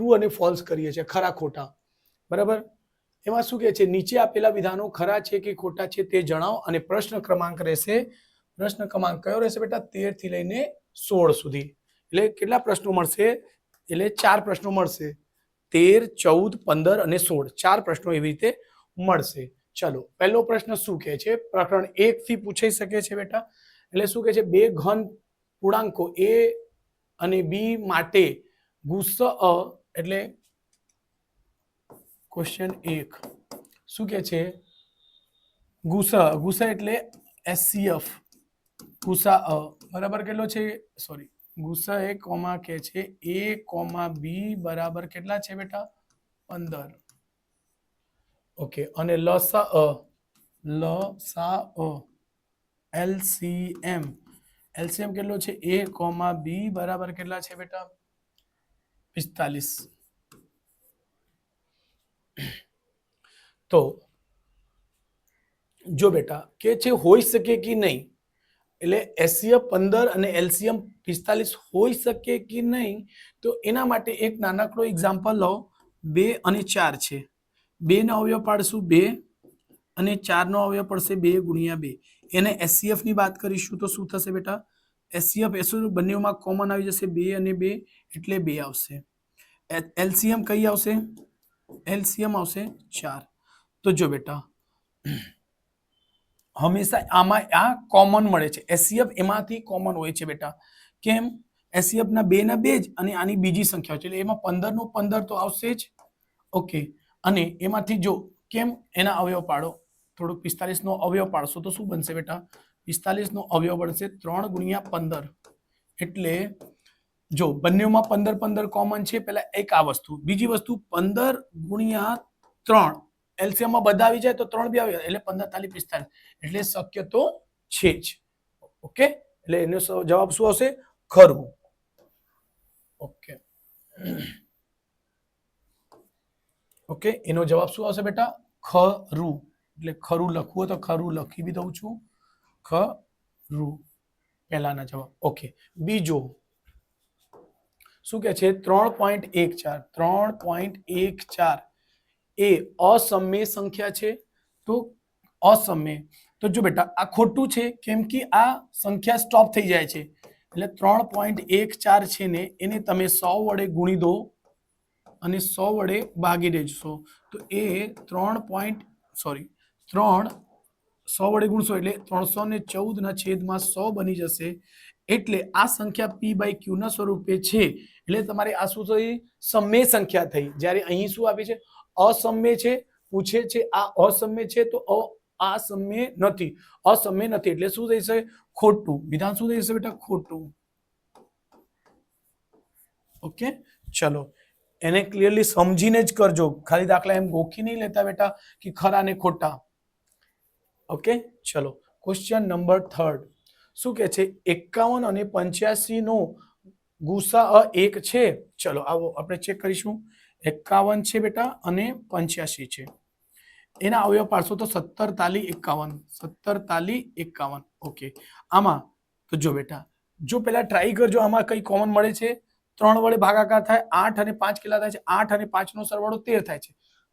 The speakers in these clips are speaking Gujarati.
ટ્રુ અને ફોલ્સ કરીએ છીએ, ખરા ખોટા, બરાબર. એમાં શું કહે છે, નીચે આપેલા વિધાનો ખરા છે કે ખોટા છે તે જણાવો અને પ્રશ્ન ક્રમાંક રહેશે. પ્રશ્ન ક્રમાંક કયો રહેશે બેટા? 13 થી લઈને 16 સુધી. એટલે કેટલા પ્રશ્નો મળશે? એટલે 4 પ્રશ્નો મળશે. 13, 14, 15 અને 16, 4 પ્રશ્નો એવી રીતે મળશે. ચલો, પહેલો પ્રશ્ન શું કહે છે? પ્રકરણ 1 થી પૂછાઈ શકે છે બેટા. એટલે શું કહે છે? બે ઘન પૂર્ણાંકો a અને b માટે ગુસ્સ એટલે ક્વેશ્ચન 1 શું કહે છે? ગુસા એટલે HCF, ગુસા બરાબર કેટલો છે? સોરી, ગુસા એ કોમા કે છે a, b બરાબર કેટલા છે બેટા? 15. ઓકે, અને લસા LCM કેટલો છે? a, b બરાબર કેટલા છે બેટા? 45. તો જો બેટા કે છે હોઈ શકે કે નહીં, એટલે HCF 15 અને LCM 45 હોઈ શકે કે નહીં, તો એના માટે એક નાનકડો એક્ઝામ્પલ લો. 2 અને 4 છે, 2 નો અવયવ પાડશું 2 અને 4 નો અવયવ પડશે 2 ગુણ્યા 2. એને HCF ની વાત કરીશું તો શું થશે બેટા? HCF બંનેમાં કોમન આવી જશે, 2 અને 2 એટલે 2 આવશે. LCM કઈ આવશે? LCM આવશે 4. તો જો બેટા હંમેશા આમાં આ કોમન મળે છે. HCF એમાંથી કોમન હોય છે બેટા. કેમ? HCF ના 2 ના 2 જ અને આની બીજી સંખ્યા છે, એટલે એમાં 15 નો 15 તો આવશે જ. ઓકે, અને એમાંથી જો કેમ એના અવયવ પાડો, થોડુંક 45 નો અવયવ પાડશો તો શું બનશે બેટા? 45 નો અવયવ બનશે 3 ગુણ્યા 15. એટલે જો બંનેમાં 15 15 કોમન છે. પેલા એક આ વસ્તુ, બીજી વસ્તુ 15 ગુણ્યા 3 LCM માં બધા આવી જાય તો 3 બી આવી જાય, એટલે 15 તાલી 45, એટલે શક્ય તો છે જ. ઓકે, એટલે એનો જવાબ શું આવશે? ખરું. ઓકે ઓકે, એનો જવાબ શું આવશે બેટા? ખરું. એટલે ખરું લખવું હોય તો ખરું લખી બી દઉં છું, ખરું પહેલાના જવાબ. ઓકે, બીજો શું કે છે? 3.14 3.14 એ અસમય સંખ્યા છે. તો અસમય, તો જો બેટા આ ખોટું છે, કેમ કે આ સંખ્યા સ્ટોપ થઈ જાય છે. એટલે 3.14 છે ને એને તમે 100 વડે ગુણી દો અને 100 વડે ભાગી દેજો. તો એ 3 100 વડે ગુણશો એટલે 314 ના છેદમાં 100 બની જશે. એટલે આ સંખ્યા p/q ના સ્વરૂપે છે. એટલે તમારે આ શું થઈ? સમય સંખ્યા થઈ. જ્યારે અહીં શું આપે છે? અસમય છે, પૂછે છે આ અસમય છે તો આ સમય નથી, અસમય નથી, એટલે શું થઈ છે? ખોટું. વિધાન શું થઈ જશે બેટા? ખોટું. ઓકે, ચલો એને ક્લિયરલી સમજીને જ કરજો, ખાલી દાખલા એમ ગોખી નહીં લેતા બેટા કે ખરા ને ખોટા. ઓકે, ચલો ક્વેશ્ચન નંબર 3 શું કે છે? 51 અને 85 નો ગુસા 1 છે. ચલો આવો આપણે ચેક કરીશું. 51 છે બેટા અને 85 છે. એના અવયવ પાડશો તો 17 તાલી 51, 17 તાલી 51. ઓકે, આમાં તો જો બેટા, જો પેલા ટ્રાય કરજો, આમાં કઈ કોમન મળે છે? 3 વડે ભાગાકાર થાય, 8 અને 5 કેટલા થાય છે? 8 અને 5 નો સરવાળો 13 થાય છે.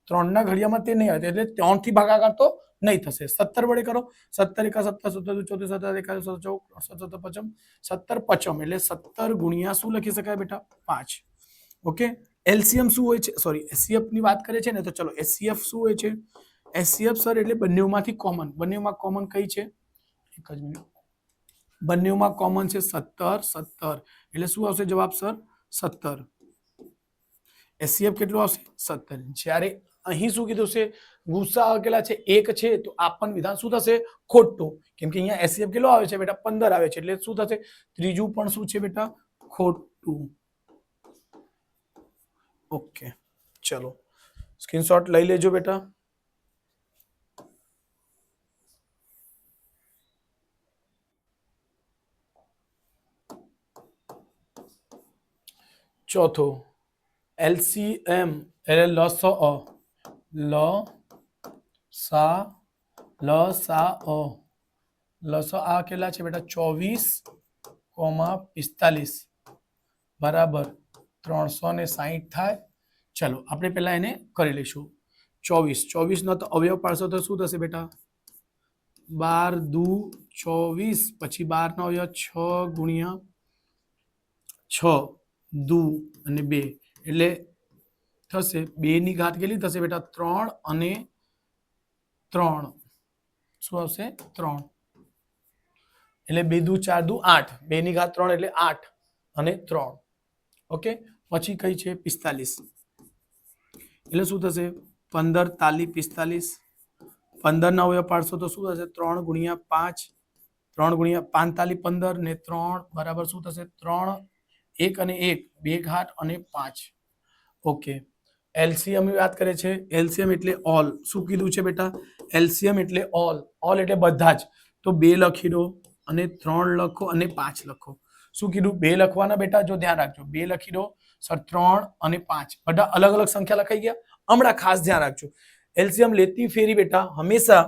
3 ના ઘડિયામાં તે નહીં આવે, એટલે 3 થી ભાગાકાર તો નહીં થશે. 17 વડે કરો, 17 × 17 17 × 34 17 × 17 17 17 55, એટલે 17 ગુણ્યા શું લખી શકાય બેટા? 5. ઓકે, LCM શું હોય છે? સોરી, HCF ની વાત કરે છે ને, તો ચલો HCF શું હોય છે? HCF સર એટલે બંનેમાંથી કોમન. બંનેમાં કોમન કઈ છે? એક જ મિનિટ. બંનેમાં કોમન છે 17 17, એટલે શું આવશે જવાબ સર? 17. HCF કેટલું આવશે? 17. જ્યારે અહીં શું કીધું છે? ગુસા કેટલા છે? 1 છે, તો આ પણ વિધાન શું થશે? ખોટું. કેમ કે અહીંયા HCF કેટલો આવે છે બેટા? 15 આવે છે, એટલે શું થશે? ત્રીજું પણ શું છે બેટા? ખોટું. ઓકે, ચલો સ્ક્રીનશોટ લઈ લેજો બેટા. ચોથો LCM એટલે લસઅ લસા કેટલા છે બેટા? 24, 45 બરાબર 360 થાય. ચાલો આપણે પહેલા એને કરી લઈશું 24 નો તો અવયવ પાડશો તો શું થશે બેટા 12 દુ 24 પછી 12 નો અવયવ 6 ગુણ્યા 6 દુ અને 2 એટલે થશે 2 ની ઘાત કેટલી થશે બેટા 3 અને 3 શું આવશે 3 એટલે 2 દુ 4 દુ 8 2 ની ઘાત 3 એટલે 8 અને 3 ઓકે પછી કઈ છે 45 એટલે શું થશે 15 તાલી 45 15 ના અવયવ પાડશો તો શું થશે 3 ગુણ્યા 5 3 ગુણ્યા 5 તાલી 15 ને 3 બરાબર શું થશે 3 1 અને 1 2 ઘાત અને 5 ઓકે એલસીએમ ની વાત કરે છે એલસીએમ એટલે ઓલ શું કીધું છે બેટા એલસીએમ એટલે ઓલ એટલે બધા જ તો 2 લખી દો અને 3 લખો અને 5 લખો શું કીધું 2 લખવાના બેટા જો ધ્યાન રાખજો 2 લખી દો સર 3 અને 5 બધા અલગ અલગ સંખ્યા લખાઈ ગયા હમણાં ખાસ ધ્યાન રાખજો એલસીએમ લેતી ફેરી બેટા હંમેશા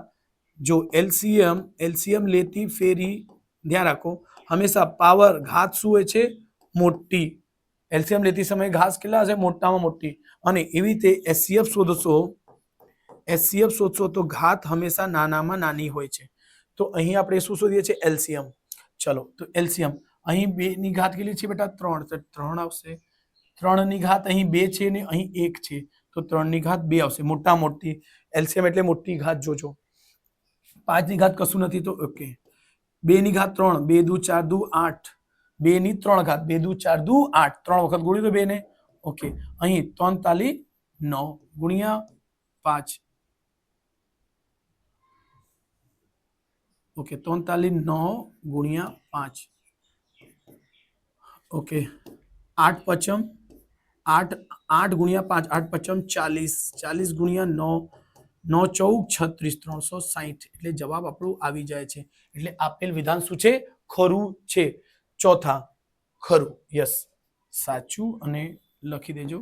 જો એલસીએમ લેતી ફેરી ધ્યાન રાખો હંમેશા પાવર ઘાત શું હોય છે મોટી એલસીએમ લેતી સમયે ઘાત કેટલા હશે મોટામાં મોટી અને એવી રીતે એચસીએફ શોધશો તો ઘાત હંમેશા નાનામાં નાની હોય છે તો અહીં આપણે શું શોધીએ છીએ એલસીએમ ચલો તો એલસીએમ અહીં 2 ની ઘાત કેટલી છે બેટા 3 તો 3 આવશે 3 ની ઘાત અહીં 2 છે ને અહીં 1 છે તો 3 ની ઘાત 2 આવશે મોટા મોટી એલસીએમ એટલે મોટી ઘાત જોજો 5 ની ઘાત કશું નથી તો ઓકે 2 ની ઘાત 3 2 દુ 4 દુ 8 2 ની 3 ઘાત 2 દુ 4 દુ 8 3 વખત ગુણી દો 2 ને ઓકે અહીં 3 તાલી 9 ગુણ્યા 5 ઓકે 3 તાલી 9 ગુણ્યા 5 ઓકે 8 પચમ 8 ગુણ્યા 5 8 પચમ 40 ગુણ્યા 9 9 14 36 360 એટલે જવાબ આપણો આવી જાય છે એટલે આપેલ વિધાન શું છે ખરું છે ચોથા ખરું યસ સાચું અને લખી દેજો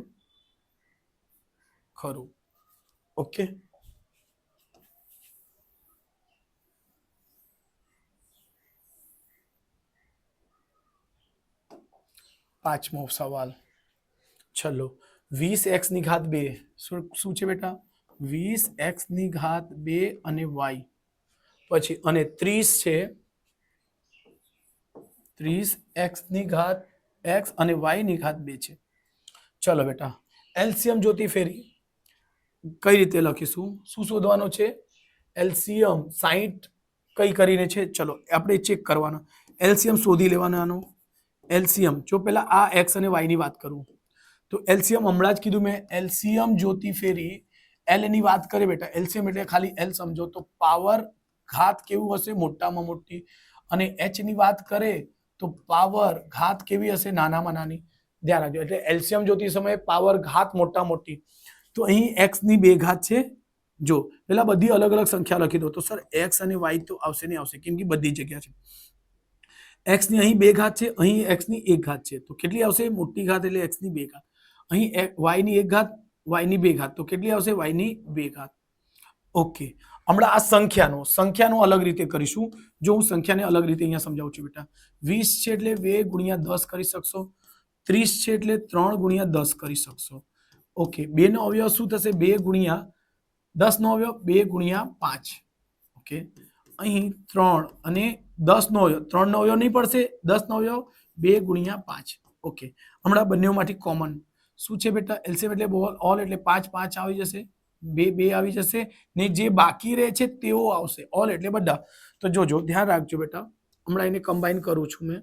ખરું ઓકે પાંચમો સવાલ ચલો 20x ની ઘાત 2 શું છે બેટા 20x ની ઘાત 2 અને y પછી અને 30 છે 30x ની ઘાત x અને y ની ઘાત 2 છે ચલો બેટા એલસીએમ જોતી ફેરી કઈ રીતે લખીશું શું શોધવાનું છે એલસીએમ 60 કઈ કરીને છે ચલો આપણે ચેક કરવાના એલસીએમ શોધી લેવાનો એલસીએમ જો પહેલા આ x અને y ની વાત કરું તો એલસીએમ હમણાં જ કીધું મેં એલસીએમ જોતી ફેરી એલ ની વાત કરે બેટા એલસીએમ એટલે ખાલી એલ સમજો તો પાવર ઘાત કેવું હશે મોટામાં મોટી અને એચ ની વાત કરે તો પાવર ઘાત કેવી હશે નાનામાં નાની ધ્યાન રાખજો એટલે એલસીએમ જોતી સમયે પાવર ઘાત મોટા મોટી તો અહીં x ની 2 ઘાત છે જો પેલા બધી અલગ અલગ સંખ્યા લખી દો તો સર x અને y તો આવશે નહીં આવશે કેમ કે બધી જગ્યા છે x ની અહીં 2 ઘાત છે અહીં x ની 1 ઘાત છે તો કેટલી આવશે મોટી ઘાત એટલે x ની 2 ઘાત અહીં y ની 1 ઘાત y ની 2 ઘાત તો કેટલી આવશે y ની 2 ઘાત ઓકે હમણાં આ સંખ્યાનો અલગ રીતે કરીશું જો હું સંખ્યાને અલગ રીતે અહીંયા સમજાવું છું બેટા 20 છે એટલે 2 ગુણ્યા 10 કરી શકશો 30 છે એટલે 3 ગુણ્યા 10 કરી શકશો ઓકે 2 નો અવયવ શું થશે 2 ગુણ્યા 10 નો અવયવ 2 ગુણ્યા 5 ઓકે અહીં 3 અને 10 નો અવયવ 3 નો અવયવ નહીં પડશે 10 નો અવયવ 2 ગુણ્યા 5 ઓકે હમણાં બંનેમાંથી કોમન શું છે બેટા એલસીએમ એટલે ઓલ એટલે 5 5 આવી જશે 2 2 આવી જશે ને જે બાકી રહે છે તેઓ આવશે ઓલ એટલે બધા તો જોજો ધ્યાન રાખજો બેટા હમણાં એને કમ્બાઈન કરું છું મેં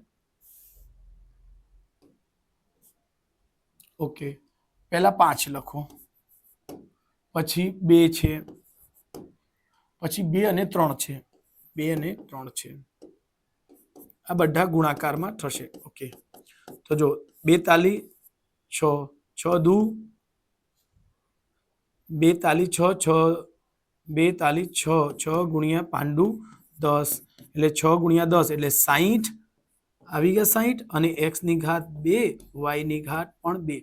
ઓકે પહેલા 5 લખો પછી 2 છે પછી 2 અને 3 છે 2 અને 3 છે આ બધા ગુણાકારમાં થશે ઓકે તો જો 2 તાલી 6 6 દુ 2 તાલી 6 6 2 તાલી 6 6 ગુણ્યા 5 દુ 10 એટલે 6 ગુણ્યા 10 એટલે 60 આવી ગયા 60 અને x ની ઘાત 2 y ની ઘાત પણ 2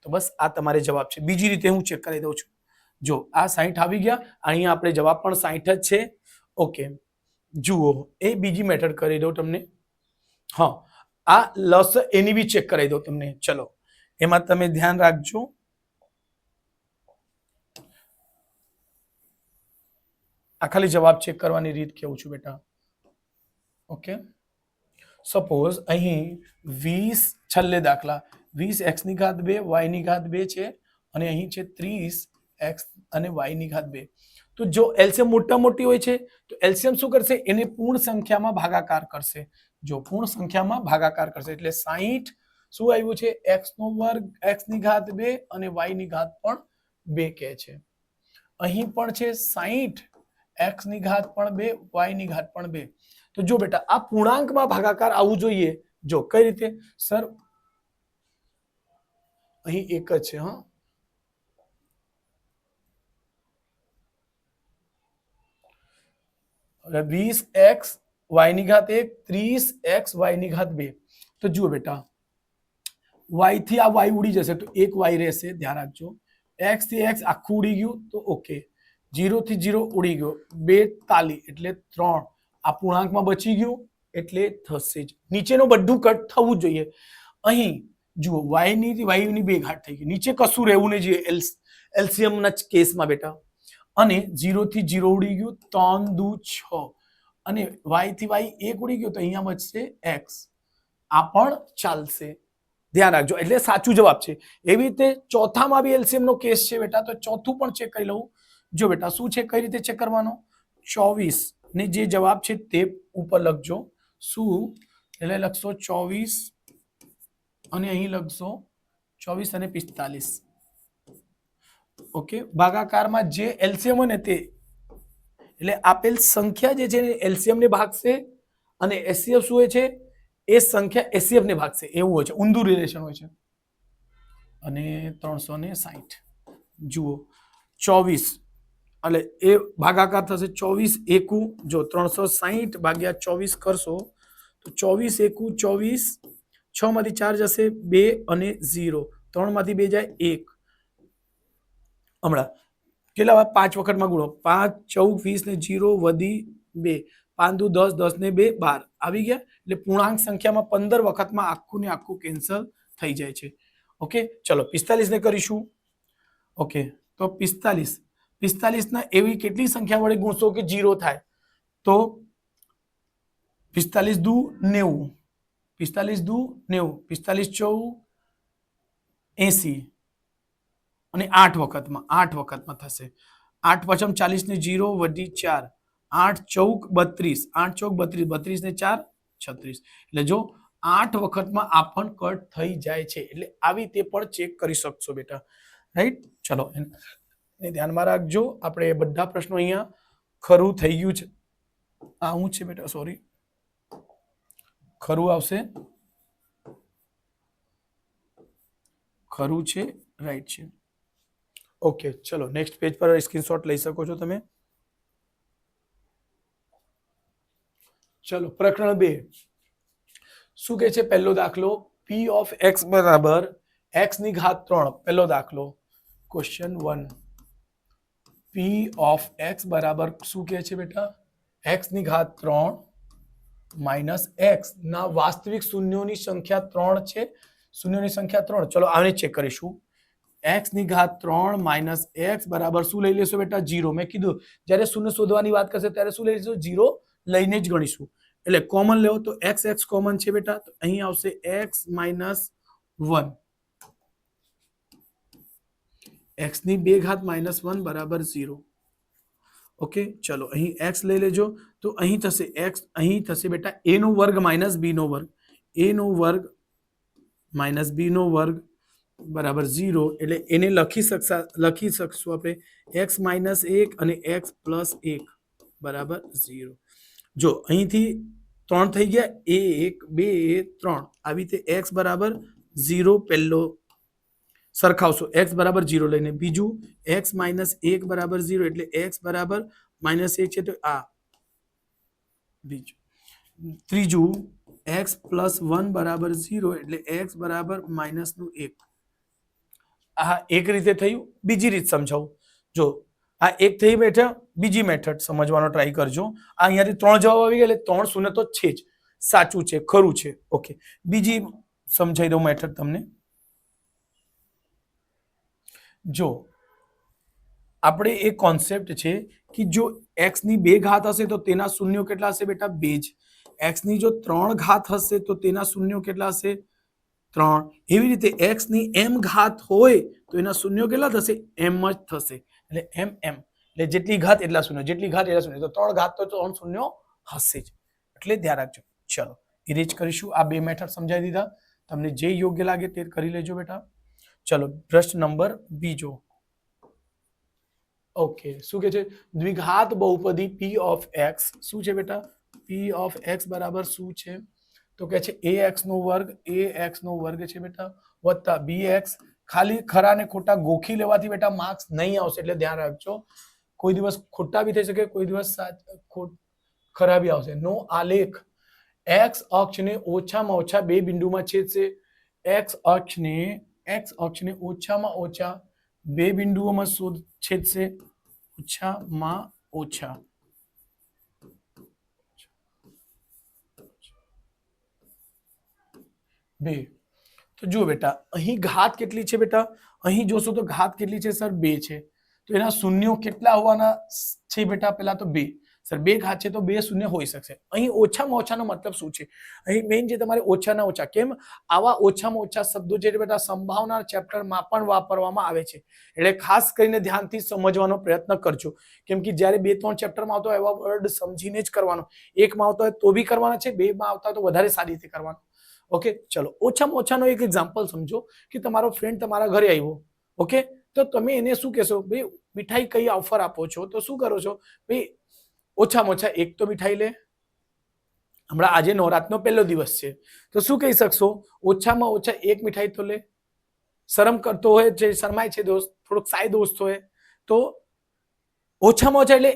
તો બસ આ તમારે જવાબ છે બીજી રીતે હું ચેક કરી દઉં છું જો આ 60 આવી ગયા અહીંયા આપણે જવાબ પણ 60 જ છે ઓકે જુઓ એ બીજી મેથડ કરી દઉં તમને હા આ લસ એની બી ચેક કરાવી દઉં તમને ચલો એમાં તમે ધ્યાન રાખજો આ ખાલી જવાબ ચેક કરવાની રીત કેવું છું બેટા. ઓકે, સપોઝ અહીં 20 છેલ્લે દાખલા 20 x ની ઘાત 2 y ની ઘાત 2 છે અને અહીં છે 30 x અને y ની ઘાત 2. તો જો એલસીએમ મોટા મોટી હોય છે તો એલસીએમ શું કરશે, એને પૂર્ણ સંખ્યામાં ભાગાકાર કરશે. જો પૂર્ણ સંખ્યામાં ભાગાકાર કરશે એટલે 60 શું આવ્યું છે, x નો વર્ગ x ની ઘાત 2 અને y ની ઘાત પણ 2 કહે છે. અહીં પણ છે 60 x ની ઘાત પણ 2 y ની ઘાત પણ 2. તો જો બેટા આ પૂર્ણાંકમાં ભાગાકાર આવવું જોઈએ. જો કઈ રીતે સર, અહીં એક જ છે. હા, હવે 20x y ની ઘાત 1 30x y ની ઘાત 2. તો જુઓ બેટા y થી આ y ઉડી જશે તો એક y રહેશે, ધ્યાન રાખજો. x થી x આખું ઉડી ગયું તો ઓકે, 0 થી 0 ઉડી ગયો, 2 તાલી એટલે 3. આ પૂર્ણાંકમાં બચી ગયું એટલે થશે જ. નીચેનું બધું કટ થવું જ જોઈએ. અહીં જુઓ y ની 2 ઘાત થઈ ગઈ, નીચે કશું રહેવું નહીં જોઈએ એલસીએમ ના કેસમાં બેટા. અને 0 થી 0 ઉડી ગયું, 3 દુ 6 અને y થી y 1 ઉડી ગયો તો અહીંયા બચશે x. આ પણ ચાલશે, ધ્યાન રાખજો. એટલે સાચું જવાબ છે. એવી રીતે ચોથામાં બી એલસીએમ નો કેસ છે બેટા, તો ચોથું પણ ચેક કરી લઉં. જો બેટા શું છે, કઈ રીતે ચેક કરવાનો, 24 ને જે જવાબ છે તે ઉપર લખજો. શું એટલે લખશો 24 અને અહીં લખશો 24 અને 45. ઓકે, ભાગાકારમાં જે એલસીએમ હોય ને તે એટલે આપેલ સંખ્યા જે છે એલસીએમ ને ભાગશે અને એચસીએફ શું હોય છે, એ સંખ્યા એચસીએફ ને ભાગશે, એવું હોય છે, ઊંધું રિલેશન હોય છે. અને 360 જુઓ 24 એટલે એ ભાગાકાર થશે 24 એકુ, જો 360 ભાગ્યા 24 કરશો તો 24 એકુ 24, 6 માંથી 4 જશે 2 અને 0, 3 માંથી 2 જાય 1. હમણાં કેટલા 5 વખતમાં ગુણો, 5 14 20 ને 0 વધી 2, 5 દુ 10, 10 ને 2 12 આવી ગયા. એટલે પૂર્ણાંક સંખ્યામાં 15 વખતમાં આખું ને આખું કેન્સલ થઈ જાય છે. ઓકે, ચલો 45 ને કરીશું. ઓકે, તો 45 ના એવી કેટલી સંખ્યા વડે ગુણશો કે 0 થાય, તો 45 દુ 90, 45 દુ 90, 45 4 80 અને 8 વખતમાં થશે. 8 પચમ 40 ને 0 વધી 4, 8 ચૌક 32, 8 ચૌક 32, 32 ને 4 36. એટલે જો 8 વખતમાં આ પણ કટ થઈ જાય છે. એટલે આવી તે પણ ચેક કરી શકશો બેટા, રાઈટ. ચલો એને ધ્યાનમાં રાખજો. આપણે બધા પ્રશ્નો અહીંયા ખરું થઈ ગયું છે. આ હું છે બેટા, સોરી, ખરું આવશે, ખરું છે, રાઈટ છે. ઓકે, ચલો નેક્સ્ટ પેજ પર સ્ક્રીનશોટ લઈ શકો છો તમે. ચલો પ્રકરણ 2 શું કહે છે, પહેલો દાખલો p ઓફ x બરાબર x ની ઘાત 3. પહેલો દાખલો ક્વેશ્ચન 1, p ઓફ x બરાબર શું કહે છે બેટા, x ની ઘાત 3 માઇનસ x ના વાસ્તવિક શૂન્યોની સંખ્યા 3 છે, શૂન્યોની સંખ્યા 3. ચલો આને ચેક કરીશું. x ની ઘાત 3 માઇનસ x બરાબર શું લઈ લેશો બેટા, 0. મેં કીધું જ્યારે શૂન્ય શોધવાની વાત કરશે ત્યારે શું લઈ લેશો, 0 લઈને જ ગણીશું. એટલે કોમન લેવો તો x કોમન છે બેટા, તો અહીં આવશે x માઇનસ 1, x ની 2 ઘાત માઇનસ 1 બરાબર 0. ઓકે, ચલો અહીં x લઈ લેજો તો અહીં થશે x, અહીં થશે બેટા a નો વર્ગ માઇનસ b નો વર્ગ, a નો વર્ગ માઇનસ b નો વર્ગ બરાબર 0. એટલે એને લખી શકશું આપણે x માઇનસ 1 અને x પ્લસ 1 બરાબર 0. જો અહીંથી 3 થઈ ગયા, 1 2 3, આવી રીતે x બરાબર 0 પહેલો સરખાવશો, x બરાબર 0 લઈને, બીજું x માઇનસ 1 બરાબર 0 એટલે x બરાબર માઇનસ 1 છે તો આ બીજું, ત્રીજું x પ્લસ 1 બરાબર 0 એટલે x બરાબર માઇનસ નું 1. આ એક રીતે થયું. બીજી રીત સમજાવું. જો આ એક થઈ બેઠા, બીજી મેથડ સમજવાનો ટ્રાય કરજો. આ અહીંયાથી 3 જવાબ આવી ગયા એટલે 3 શૂન્ય તો છે જ, સાચું છે, ખરું છે. ઓકે, બીજી સમજાઈ દઉં મેથડ તમને. જો આપણે એક કોન્સેપ્ટ છે કે જો x ની 2 ઘાત હશે તો તેના શૂન્યો કેટલા હશે બેટા 2 જ. x ની જો 3 ઘાત હશે તો તેના શૂન્યો કેટલા હશે 3. એવી રીતે x ની m ઘાત હોય તો એના શૂન્યો કેટલા થશે m જ થશે. એટલે m એટલે જેટલી ઘાત એટલા શૂન્ય, જેટલી ઘાત એટલા શૂન્ય. તો 3 ઘાત તો 3 શૂન્યો હશે જ. એટલે ધ્યાન રાખજો. ચલો ઇરેજ કરીશું. આ બે મેથડ સમજાવી દીધા. તમને જે યોગ્ય લાગે તે કરી લેજો બેટા. ચલો પ્રશ્ન નંબર બીજો. ઓકે, શું કે છે? દ્વિઘાત બહુપદી p ઓફ x શું છે બેટા? p ઓફ x બરાબર શું છે? તો કે છે ax નો વર્ગ છે બેટા વત્તા bx. ખાલી ખરા ને ખોટા ગોખી લેવાથી બેટા માર્ક્સ નહીં આવશે, એટલે ધ્યાન રાખજો. કોઈ દિવસ ખોટા બી થઈ શકે, કોઈ દિવસ ખરા બી આવશે. નો આલેખ x અક્ષને ઓછામાં ઓછા બે બિંદુમાં છેદશે. x અક્ષને ઓછામાં ઓછા બે બિંદુઓમાં છેદશે. ઓછામાં ઓછા બે. તો જુઓ બેટા, અહીં ઘાત કેટલી છે બેટા? અહીં જોશો તો ઘાત કેટલી છે સર? 2 છે. તો એના શૂન્યો કેટલા હોવાના છે બેટા? પહેલા તો 2. સર 2 ઘાત છે તો 2 શૂન્ય હોઈ શકશે. અહીં ઓછામાં ઓછાનો મતલબ શું છે? અહીં મેઇન જે તમારે ઓછાના ઓછા, કેમ આવા ઓછામાં ઓછા શબ્દો જે બેટા સંભાવના ચેપ્ટરમાં પણ વાપરવામાં આવે છે. એટલે ખાસ કરીને ધ્યાનથી સમજવાનો પ્રયત્ન કરજો. કેમ કે જ્યારે 2-3 ચેપ્ટરમાં આવતો એવા વર્ડ સમજીને જ કરવાનો. એકમાં આવતો હોય તો બી કરવાના છે, 2માં આવતા હોય તો વધારે સારી રીતે કરવાનો. ઓકે, ચલો ઓછામાં ઓછાનો એક એક્ઝામ્પલ સમજો કે તમારો ફ્રેન્ડ તમારા ઘરે આવ્યો. ઓકે, તો તમે એને શું કહેશો? ભાઈ મીઠાઈ કઈ ઓફર આપો છો? તો શું કરો છો? ભાઈ ઓછામાં ઓછા એક તો મીઠાઈ લે. હમણાં આજે નવરાત્રનો પહેલો દિવસ છે તો શું કહી શકશો? ઓછામાં ઓછા એક મીઠાઈ તો લે. શરમ કરતો હોય, જે શરમાય છે દોસ્ત, થોડોક સાય દોસ્ત હોય તો ઓછામાં ઓછા એટલે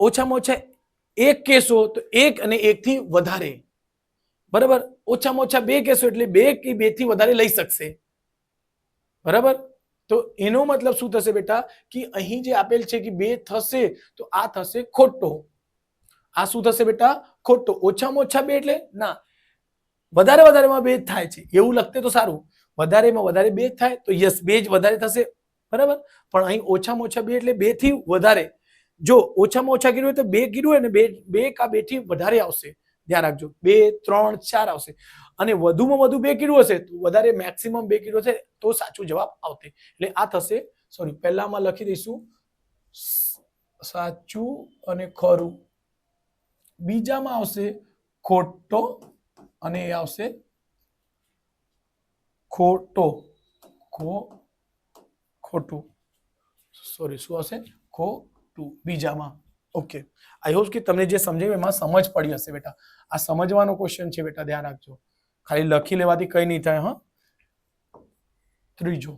ઓછામાં ઓછા એક કહેશો તો એક અને એકથી વધારે. બરાબર? ઓછામાં ઓછા 2 કહેશો એટલે 2 કે 2 થી વધારે લઈ શકશે. બરાબર? તો એનો મતલબ શું થશે બેટા? કે અહીં જે આપેલ છે કે 2 થશે તો આ થશે ખોટો. આ શું થશે બેટા? ખોટો. ઓછામાં ઓછા 2 એટલે ના, વધારેમાં 2 થાય છે એવું લખતે તો સારું. વધારેમાં વધારે 2 થાય તો યસ 2 જ વધારે થશે. બરાબર? પણ અહીં ઓછામાં ઓછા 2 એટલે 2 થી વધારે. જો ઓછામાં ઓછા કીધું હોય તો 2 કીધું હોય ને 2 કા 2 થી વધારે આવશે. ધ્યાન રાખજો. 2, 3, 4 આવશે. અને વધુમાં વધુ 2 કીધું હશે તો વધારે મેક્સિમમ 2 કીધું હશે તો સાચું જવાબ આવશે. એટલે આ થશે, સોરી પહેલામાં લખી દઈશું સાચું અને ખરું. બીજામાં આવશે ખોટો અને એ આવશે ખોટો. ખોટું, સોરી શું આવશે? ખોટું બીજામાં. ઓકે, આઈ હોપ કે તમને જે સમજાયું એમાં સમજ પડી હશે બેટા. આ સમજવાનો ક્વેશ્ચન છે બેટા, ધ્યાન રાખજો. ખાલી લખી લેવાથી કઈ નહીં થાય. હા, ત્રીજો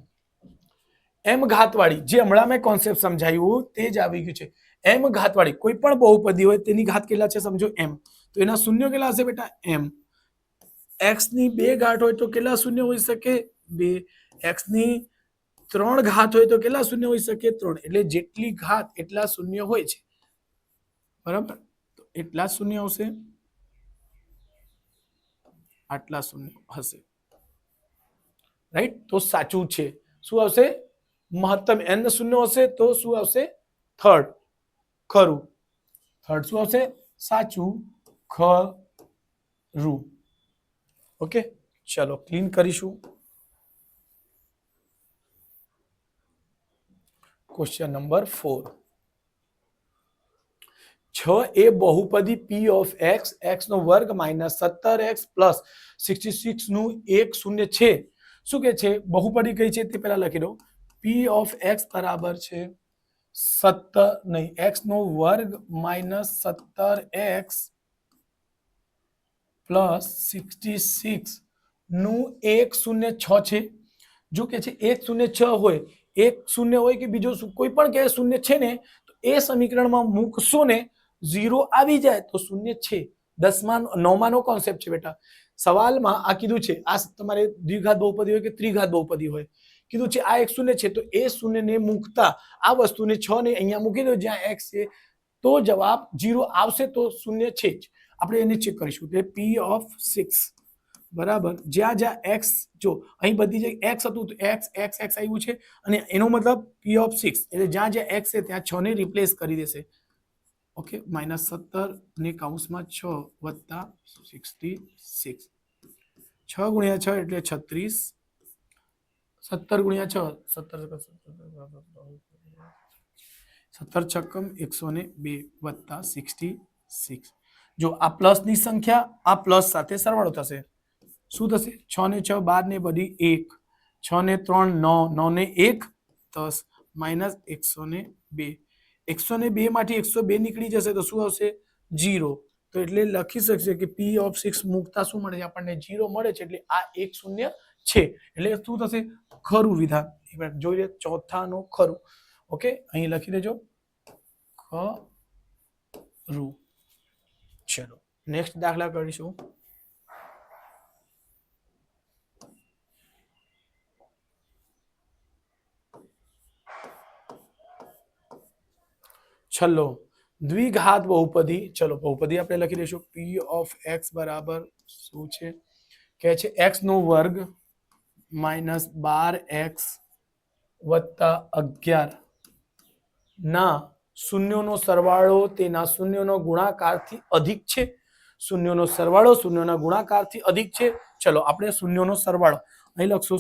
m ઘાતવાળી, જે હમણાં મેં કોન્સેપ્ટ સમજાવ્યું તે જ આવી ગયું છે. m ઘાતવાળી કોઈ પણ બહુપદી હોય તેની ઘાત કેટલા છે સમજો m, તો એના શૂન્ય કેટલા હશે બેટા? m. x ની 2 ઘાત હોય તો કેટલા શૂન્ય હોઈ શકે? 2. x ની 3 ઘાત હોય તો કેટલા શૂન્ય હોઈ શકે? 3. એટલે જેટલી ઘાત એટલા શૂન્ય હોય છે. બરાબર? તો એટલા શૂન્ય આવશે, આટલા શૂન્ય હશે. રાઈટ? તો સાચું છે. શું આવશે? મહત્તમ n શૂન્ય હશે તો શું આવશે? થર્ડ, ખરું. થર્ડ શું આવશે? સાચું, ખરું. ઓકે, ચલો ક્લીન કરીશું. Question number 4. 6 એ બહુપદી p ઓફ x, x નો વર્ગ માઇનસ 17x પ્લસ 66 નું એક શૂન્ય છે. શું કે છે? બહુપદી કઈ છે તે પહેલા લખી દો. p ઓફ x બરાબર છે 17 નહીં, x નો વર્ગ માઇનસ 17x પ્લસ 66 નું એક શૂન્ય 6 છે. જો કે છે 1 0 6 હોય, એક શૂન્ય હોય કે બીજો કોઈ પણ કે શૂન્ય છે ને તો એ સમીકરણમાં મૂકશો ને 0 આવી જાય તો શૂન્ય છે. 9મા નો કોન્સેપ્ટ છે બેટા. સવાલમાં આ કીધું છે, આ તમારે દ્વિઘાત બહુપદી હોય કે ત્રિઘાત બહુપદી હોય, કીધું છે આ એક શૂન્ય છે તો એ શૂન્યને મૂકતા આ વસ્તુને 6 ને અહીંયા મૂકી દો જ્યાં x છે તો જવાબ 0 આવશે. તો શૂન્ય છે જ. આપણે એને ચેક કરીશું. તે p ઓફ 6 બરાબર જ્યાં જ્યાં એક્સ જો અહીં બધી જગ્યાએ એક્સ હતું તો એક્સ એક્સ એક્સ આવ્યું છે અને એનો મતલબ પી ઓફ 6 એટલે જ્યાં જ્યાં એક્સ છે ત્યાં 6 ને રિપ્લેસ કરી દેશે ઓકે -17 ને કૌંસમાં 6 વત્તા 66 6 ગુણ્યા 6 એટલે 36 17 ગુણ્યા 6 17 છક્કમ 102 વત્તા 66 જો આ પ્લસની સંખ્યા આ પ્લસ સાથે સરવાળો થશે શું થશે 6 ને 6 12 ને બધી 1 6 ને 3 9 9 ને 1 10 -102 102 માંથી 102 નીકળી જશે તો શું આવશે 0 તો એટલે લખી શકશે કે પી ઓફ 6 મૂકતા શું મળે છે આપણને 0 મળે છે એટલે આ 1 0 છે એટલે શું થશે ખરું વિધાન એકવાર જોઈ લે ચોથાનો ખરું ઓકે અહીં લખી દેજો ખરું ચલો નેક્સ્ટ દાખલા કરીશું છેલ્લો દ્વિઘાત બહુપદી ચલો બહુપદી આપણે લખી દઈશું પી ઓફ એક્સ બરાબર શું છે કે છે એક્સ નો વર્ગ -12x વત્તા 11 ના શૂન્યોનો સરવાળો તેના શૂન્યનો ગુણાકારથી અધિક છે શૂન્યોનો સરવાળો શૂન્યના ગુણાકારથી અધિક છે ચલો આપણે શૂન્યોનો સરવાળો અહીં લખશો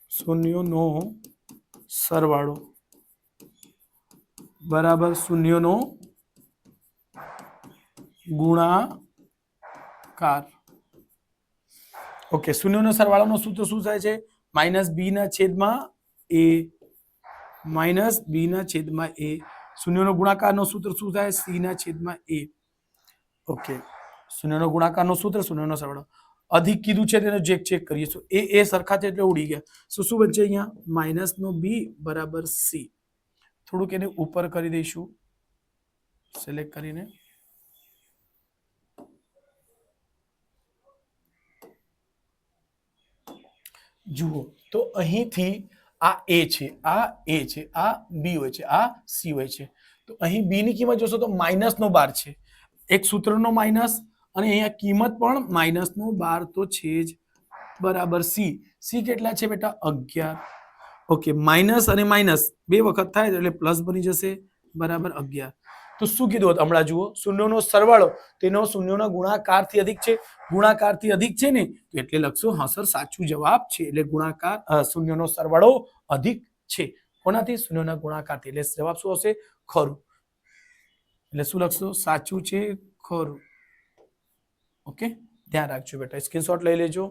શૂન્યોનો સરવાળો બરાબર શૂન્યનો ગુણાકાર ઓકે શૂન્યનો સરવાળોનો સૂત્ર શું થાય છે -b ના છેદમાં a શૂન્યનો ગુણાકારનો સૂત્ર શું થાય c ના છેદમાં a ઓકે શૂન્યનો ગુણાકારનો સૂત્ર શૂન્યનો સરવાળો અધિક કીધું છે તેને ચેક કરીએ તો એ સરખા છે એટલે ઉડી ગયા શું બનશે અહીંયા -b બરાબર c થોડુંક એને ઉપર કરી દઈશું સિલેક્ટ કરીને જુઓ તો અહીંથી આ a છે આ b હોય છે આ c હોય છે તો અહીં b ની કિંમત જોશો તો -12 છે એક સૂત્રનો માઇનસ અને અહીંયા કિંમત પણ -12 તો છે જ બરાબર c કેટલા છે બેટા 11 ઓકે માઇનસ અને માઇનસ બે વખત થાય એટલે પ્લસ બની જશે બરાબર 11 તો શું કીધું હમણાં જુઓ શૂન્યનો સરવાળો તેનો શૂન્યના ગુણાકારથી અધિક છે ગુણાકારથી અધિક છે ને તો એટલે લખશો હા સર સાચું જવાબ છે એટલે ગુણાકાર શૂન્યનો સરવાળો અધિક છે કોનાથી શૂન્યના ગુણાકારથી એટલે જવાબ શું હશે ખરું એટલે શું લખશો સાચું છે ખરું ઓકે ધ્યાન રાખજો બેટા સ્ક્રીનશોટ લઈ લેજો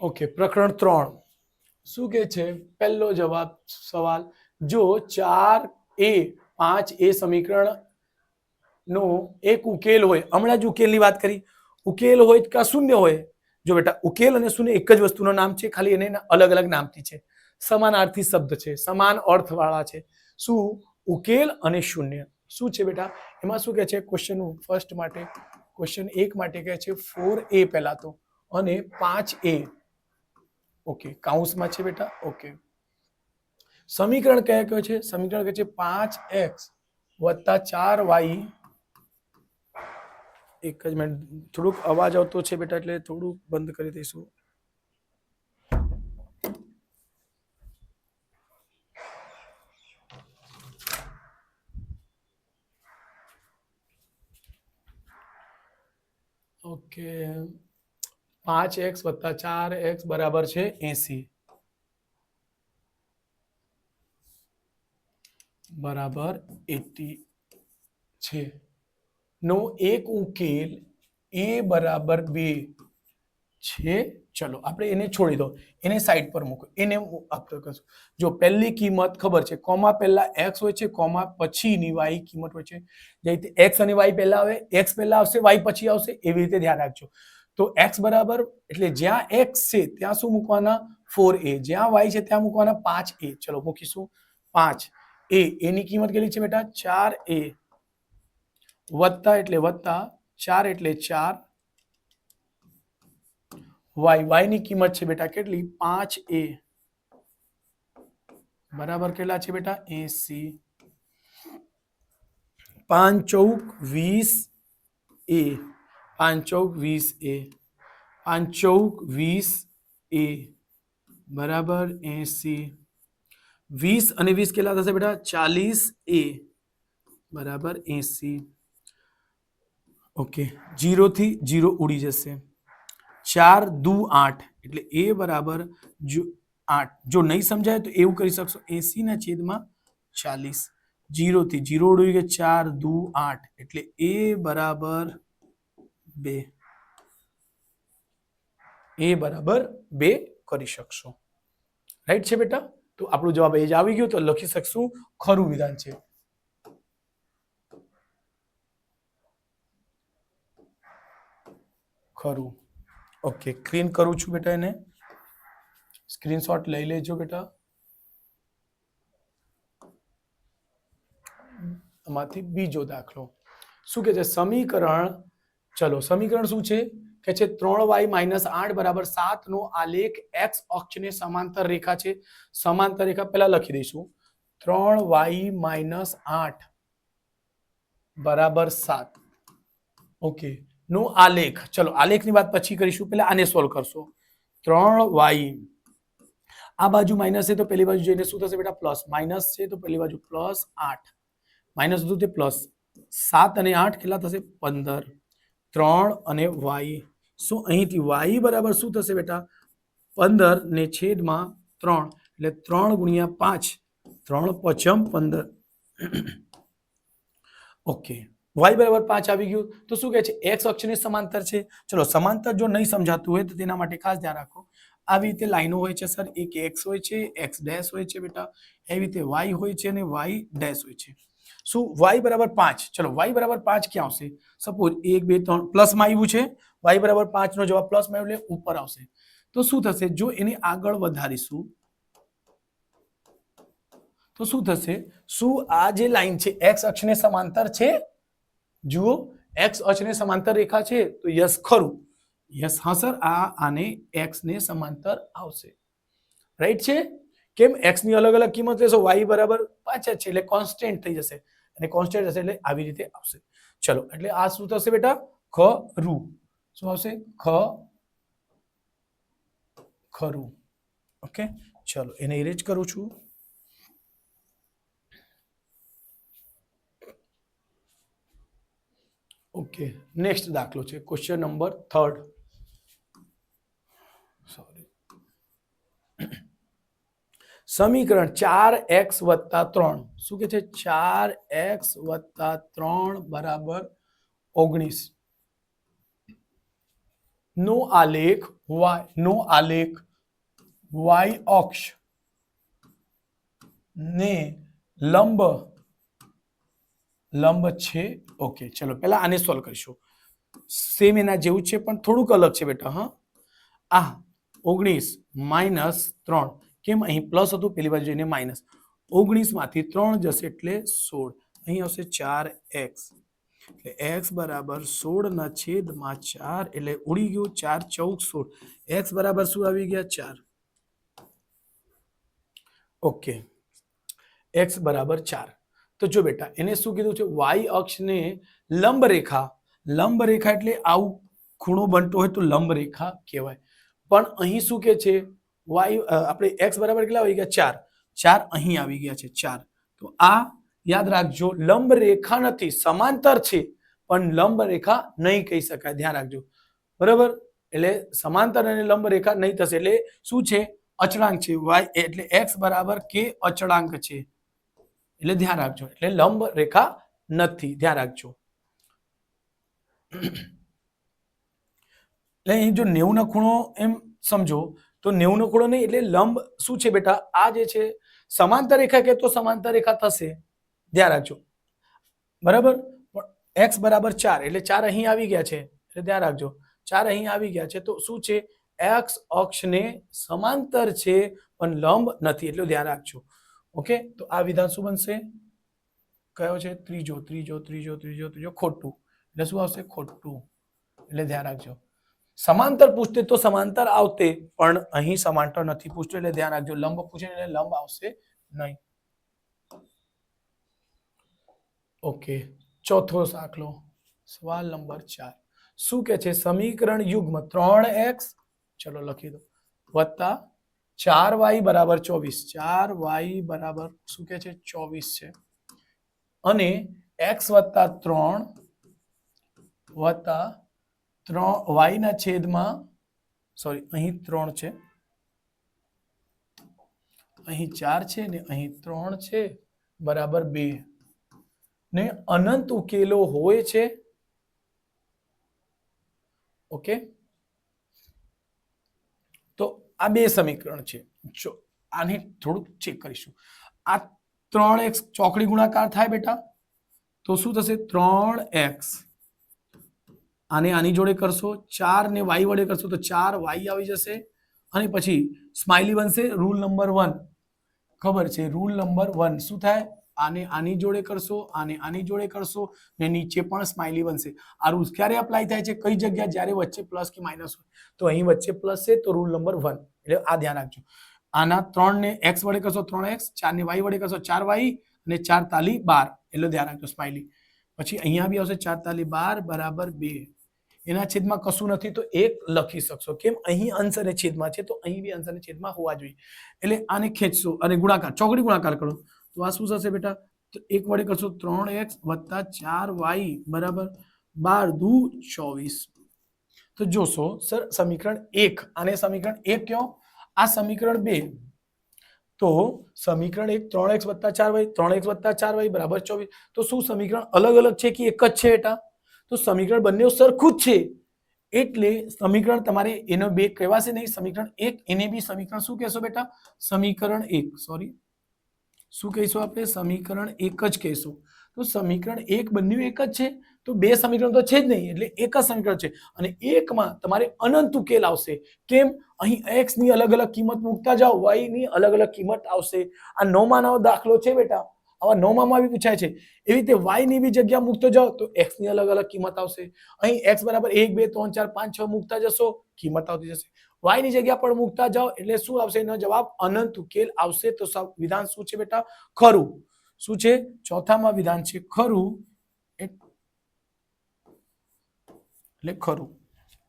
ઓકે પ્રકરણ 3 શું કે છે પહેલો જવાબ સવાલ જો 4a 5a સમીકરણ નો એક ઉકેલ હોય હમણાં જ ઉકેલની વાત કરી ઉકેલ હોય કે શૂન્ય હોય જો બેટા ઉકેલ અને શૂન્ય એક જ વસ્તુનું નામ છે ખાલી એને અલગ અલગ નામથી છે સમાનાર્થી શબ્દ છે સમાન અર્થવાળા છે શું ઉકેલ અને શૂન્ય શું છે બેટા એમાં શું કહે છે ક્વેશ્ચન ફર્સ્ટ માટે ક્વેશ્ચન 1 માટે કહે છે 4a પહેલા તો અને 5a ઓકે કૌંસમાં છે બેટા ઓકે સમીકરણ કયો છે સમીકરણ કહે છે 5x વત્તા 4y એક જ મિનિટ થોડુંક અવાજ આવતો છે બેટા એટલે થોડું બંધ કરી દઈશું ઓકે 5x વત્તા 4x બરાબર છે 80 બરાબર 80 છે નો એક ઉકેલ a બરાબર 2 છે ચલો આપણે એને છોડી દો એને સાઈડ પર મૂકો એને આપણે કશું જો પહેલી કિંમત ખબર છે કોમા પહેલા x હોય છે કોમા પછીની y કિંમત હોય છે જે રીતે x અને y પહેલા આવે x પહેલા આવશે y પછી આવશે એવી રીતે ધ્યાન રાખજો તો x બરાબર એટલે જ્યાં x છે ત્યાં શું મૂકવાના 4a જ્યાં y છે ત્યાં મૂકવાના 5a ચલો મૂકીશું 5a એની કિંમત કેટલી છે બેટા 4a વત્તા એટલે વત્તા 4 એટલે 4 y ની કિંમત છે બેટા કેટલી 5a બરાબર કેટલા છે બેટા 80 5 ચૌક 20 એ 5 ચૌક 20 એ 5 ચૌક 20 એ બરાબર 80 20 અને 20 કેટલા થશે બેટા 40 એ બરાબર 80 ઓકે 0 થી 0 ઉડી જશે 4 દુ 8 એટલે એ બરાબર જો 8 જો નહીં સમજાય તો એવું કરી શકશો 80 ના છેદમાં 40 0 થી 0 ઉડી ગયો 4 દુ 8 એટલે એ બરાબર 2 એ બરાબર 2 કરી શકશો રાઈટ છે બેટા તો આપણો જવાબ એ જ આવી ગયો તો લખી શકશું ખરું વિધાન છે ખરું ઓકે ક્લીન કરું છું બેટા એને સ્ક્રીનશોટ લઈ લેજો બેટા આમાંથી બીજો દાખલો શું કે છે સમીકરણ ચલો સમીકરણ શું છે કે છે 3y - 8 બરાબર 7 નો આલેખ x અક્ષને સમાંતર રેખા છે સમાંતર રેખા પહેલા લખી દઈશું 3y - 8 બરાબર 7 ઓકે નો આલેખ ચલો આલેખની વાત પછી કરીશું પહેલા આને સોલ્વ કરશો 3y આ બાજુ માઈનસ છે તો પેલી બાજુ જઈને શું થશે બેટા પ્લસ માઈનસ છે તો પેલી બાજુ પ્લસ 8 માઈનસ હતું તે પ્લસ 7 અને 8 કેટલા થશે 15 3 અને y શું અહીંથી y બરાબર શું થશે બેટા 15 ને છેદમાં 3 એટલે 3 ગુણ્યા 5 3 પચમ 15 ઓકે y બરાબર 5 આવી ગયું તો શું કહે છે x અક્ષની સમાંતર છે ચલો સમાંતર જો નહીં સમજાતું હોય તો તેના માટે ખાસ ધ્યાન રાખો આવી રીતે લાઈનો હોય છે સર એક x હોય છે x ડેશ હોય છે બેટા એવી રીતે y હોય છે અને y ડેશ હોય છે શું y બરાબર 5 ચલો y બરાબર 5 ક્યાં આવશે સપોઝ 1 2 3 પ્લસ માં આવ્યું છે y બરાબર 5 નો જવાબ પ્લસ માં એટલે ઉપર આવશે તો શું થશે જો એને આગળ વધારીશું તો શું થશે શું આ જે લાઈન છે x અક્ષને સમાંતર છે જુઓ x અક્ષને સમાંતર રેખા છે તો યસ ખરું યસ હા સર આ આને x ને સમાંતર આવશે રાઈટ છે કેમ x ની અલગ અલગ કિંમત લેશો y બરાબર 5 છે એટલે કોન્સ્ટન્ટ થઈ જશે અને કોન્સ્ટન્ટ હશે એટલે આવી રીતે આવશે ચલો એટલે આ શું થશે બેટા ખરું શું આવશે ખરું ઓકે ચલો એને ઇરેજ કરું છું ઓકે નેક્સ્ટ દાખલો છે ક્વેશ્ચન નંબર 3 સોરી સમીકરણ 4x + 3 શું કે છે 4x + 3 બરાબર 19 નો આલેખ y અક્ષ ને લંબ છે ઓકે ચલો પહેલા આને સોલ્વ કરીશું સેમ એના જેવું છે પણ થોડુંક અલગ છે બેટા હા આ 19 - 3 કેમ અહીં પ્લસ હતું પેલી બાજુ જઈને માઈનસ 19 માંથી 3 જશે એટલે 16 અહીં આવશે 4x એટલે x બરાબર 16 ના છેદમાં 4 એટલે ઉડી ગયું 4 14 16 x બરાબર શું આવી ગયા 4 ઓકે x બરાબર 4 તો જો બેટા એને શું કીધું છે y અક્ષને લંબ રેખા એટલે આવું ખૂણો બનતો હોય તો લંબ રેખા કહેવાય પણ અહીં શું કે છે y આપણે x બરાબર કેટલા આવી ગયા 4 અહીં આવી ગયા છે 4 તો આ યાદ રાખજો લંબ રેખા નથી સમાંતર છે પણ લંબ રેખા નહીં કહી શકાય ધ્યાન રાખજો બરાબર એટલે સમાંતર અને લંબ રેખા નહીં થશે એટલે શું છે અચળાંક છે y એટલે x બરાબર k અચળાંક છે એટલે ધ્યાન રાખજો એટલે લંબ રેખા નથી ધ્યાન રાખજો એટલે અહીં જો 90 નો ખૂણો એમ સમજો તો 90 નો ખૂણો નહીં એટલે લંબ શું છે બેટા આ જે છે સમાંતર રેખા કે તો સમાંતર રેખા થશે ધ્યાન રાખજો બરાબર x બરાબર 4 એટલે 4 અહીં આવી ગયા છે એટલે ધ્યાન રાખજો 4 અહીં આવી ગયા છે તો શું છે x અક્ષને સમાંતર છે પણ લંબ નથી એટલે ધ્યાન રાખજો ઓકે તો આ વિધાન શું બનશે કયો છે ત્રીજો ખોટું એટલે શું આવશે ખોટું એટલે ધ્યાન રાખજો સમાંતર પૂછતે તો સમાંતર આવતે પણ અહીં સમાંતર નથી પૂછતું એટલે ધ્યાન રાખજો લંબ પૂછે એટલે લંબ આવશે નહીં. ઓકે, ચોથો દાખલો, સવાલ નંબર 4. શું કે છે? સમીકરણ યુગ્મ 3x, ચલો લખી દો, વત્તા 4y બરાબર 24. 4y બરાબર શું કે છે? 24 છે. અને x વત્તા 3 વત્તા 3y ના છેદમાં, સોરી અહીં 3 છે, અહીં 4 છે ને અહીં 3 છે, બરાબર 2 ને અનંત ઉકેલો હોય છે. ઓકે, તો આ બે સમીકરણ છે. જો આને થોડું ચેક કરીશું. આ 3x ચોકડી ગુણાકાર થાય બેટા, તો શું થશે? 3x આને આની જોડે કરશો, 4 ને y વડે કરશો તો 4y આવી જશે. અને પછી સ્માઇલી બનશે. રૂલ નંબર 1 ખબર છે, રૂલ નંબર 1 શું થાય? આને આની જોડે કરશો, આને આની જોડે કરશો ને નીચે પણ સ્માઇલી બનશે. આ રૂલ ક્યારે અપ્લાય થાય છે? કઈ જગ્યા? જ્યારે વચ્ચે પ્લસ કે માઇનસ હોય. તો અહીં વચ્ચે પ્લસ છે, તો રૂલ નંબર 1, એટલે આ ધ્યાન રાખજો. આના 3 ને x વડે કરશો 3x, 4 ને y વડે કરશો 4y અને 4 તાલી 12, એટલે ધ્યાન રાખજો સ્માઇલી. પછી અહીંયા બી આવશે 4 તાલી 12 બરાબર 2. એના છેદમાં કશું નથી તો 1 લખી શકશો. કેમ? અહીં અંશ અને છેદમાં છે, તો અહીં બી અંશ અને છેદમાં હોવા જોઈએ. એટલે આને ખેંચશો અને ગુણાકાર, ચોકડી ગુણાકાર કરો તો આ શું થશે બેટા? 1 વડે કરશો 3x વત્તા 4y બરાબર 12 દુ 24. તો જોશો સર, સમીકરણ 1 આને સમીકરણ 1 કયો, આ સમીકરણ 2. તો સમીકરણ 1 3x વત્તા 4y, 3x વત્તા 4y બરાબર 24. તો શું સમીકરણ અલગ અલગ છે કે એક જ છે બેટા? તો સમીકરણ બંને સરખું જ છે, એટલે સમીકરણ તમારે એનો 2 કહેવાશે નહીં. સમીકરણ 1 એને બી સમીકરણ શું કહેશો બેટા? સમીકરણ 1, સોરી શું કહીશું આપણે? સમીકરણ 1 જ કહીશું. તો સમીકરણ 1 બંને એક જ છે, તો 2 સમીકરણ તો છે જ નહીં, એટલે એક જ સમીકરણ છે. અને 1માં તમારે અનંત ઉકેલ આવશે. કેમ? અહીં x ની અલગ અલગ કિંમત મૂકતા જાઓ, y ની અલગ અલગ કિંમત આવશે. આ 9માં 9 દાખલો છે બેટા, આવા 9માં બી પૂછાય છે. એવી રીતે y ની બી જગ્યા મૂકતો જાઓ તો x ની અલગ અલગ કિંમત આવશે. અહીં x બરાબર 1 2 3 4 5 6 મૂકતા જશો, કિંમત આવતી જશે. y ની જગ્યા પર મૂકતા જાઓ એટલે શું આવશે? એનો જવાબ અનંત ઉકેલ આવશે. તો વિધાન શું છે બેટા? ખરું. શું છે? ચોથામાં વિધાન છે ખરું, એટલે ખરું.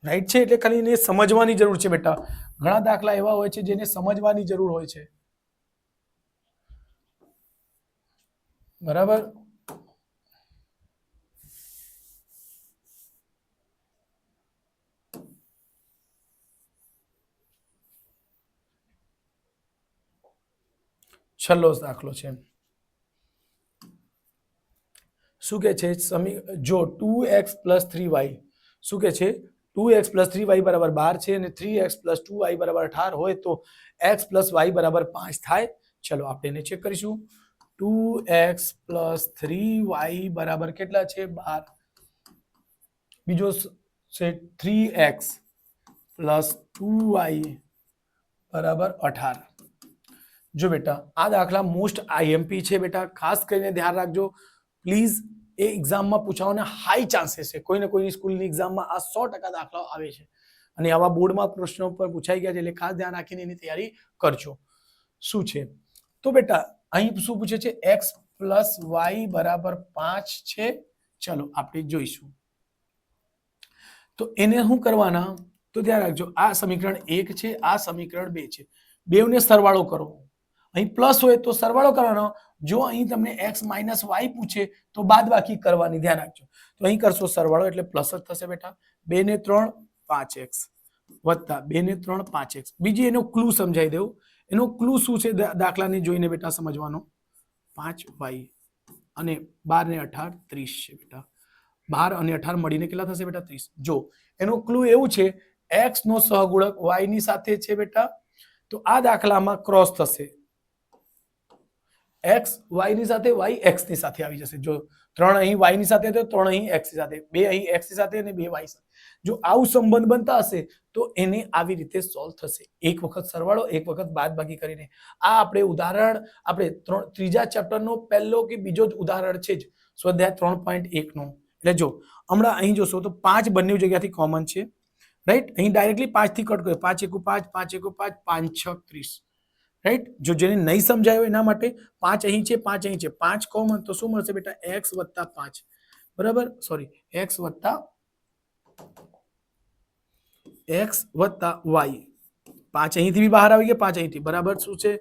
રાઈટ છે, એટલે ખાલી એને સમજવાની જરૂર છે બેટા. ઘણા દાખલા એવા હોય છે જેને સમજવાની જરૂર હોય છે. બરાબર? છેલ્લો દાખલો છે. શું કે છે? જો 2x + 3y, શું કે છે? 2x + 3y બરાબર 12 છે અને 3x + 2y બરાબર 18 હોય તો x + y બરાબર 5 થાય. ચલો આપણે એને ચેક કરીશું. 2x + 3y બરાબર કેટલા છે? 12. બીજો છે 3x + 2y બરાબર 18. જો બેટા, આ દાખલા મોસ્ટ આઈએમપી છે બેટા, ખાસ કરીને ધ્યાન રાખજો પ્લીઝ. એ એક્ઝામમાં પૂછાવાના હાઈ ચાન્સીસ છે. કોઈને કોઈની સ્કૂલની એક્ઝામમાં આ 100% દાખલાઓ આવે છે અને આવા બોર્ડમાં પ્રશ્નો પર પૂછાઈ ગયા છે, એટલે ખાસ ધ્યાન રાખીને એની તૈયારી કરજો. શું છે? તો બેટા અહીં શું પૂછે છે? x + y બરાબર 5 છે. ચલો આપણે જોઈશું. તો એને શું કરવાના? તો ધ્યાન રાખજો, આ સમીકરણ 1 છે, આ સમીકરણ 2 છે. બેવને સરવાળો કરો. અહીં પ્લસ હોય તો સરવાળો કરવાનો. જો અહીં તમને x - y પૂછે તો બાદબાકી કરવાની, ધ્યાન રાખજો. તો અહીં કરશો સરવાળો એટલે પ્લસ જ થશે બેટા. 2 ને 3 5x વત્તા 2 ને 3 5x. બીજી એનો ક્લુ સમજાવી દઉં. એનો ક્લુ શું છે દાખલાને જોઈને બેટા સમજવાનો? 5y અને 12 ને 18 30 છે બેટા. 12 અને 18 મળીને કેટલા થશે બેટા? 30. જો એનો ક્લુ એવું છે, x નો સહગુણક y ની સાથે છે બેટા, તો આ દાખલામાં ક્રોસ થશે. x y ની સાથે, y x ની સાથે આવી જશે. જો 3 અહીં y ની સાથે તો 3 અહીં x ની સાથે, 2 અહીં x ની સાથે અને 2 y સાથે. જો આવું સંબંધ બનતા હશે તો એને આવી રીતે સોલ્વ થશે. એક વખત સરવાળો, એક વખત બાદબાકી કરીને. આ આપણે ઉદાહરણ, આપણે ત્રીજા ચેપ્ટરનો પહેલો કે બીજો જ ઉદાહરણ છે જ, સ્વાધ્યાય 3.1 નો. એટલે જો હમણાં અહીં જોશો તો 5 બંને જગ્યાથી કોમન છે, રાઈટ? અહીં ડાયરેક્ટલી 5 થી કટ કર્યો. 5 × 1 = 5, 5 × 1 = 5, 5 × 6 = 30, રાઈટ. જો જેને નહીં સમજાયો એના માટે 5 અહીં છે, 5 અહીં છે, 5 કોમન, તો શું મળશે બેટા? x + 5, બરાબર, સોરી, x વત્તા y. 5 અહીંથી બી બહાર આવી ગયા, 5 અહીંથી, બરાબર શું છે?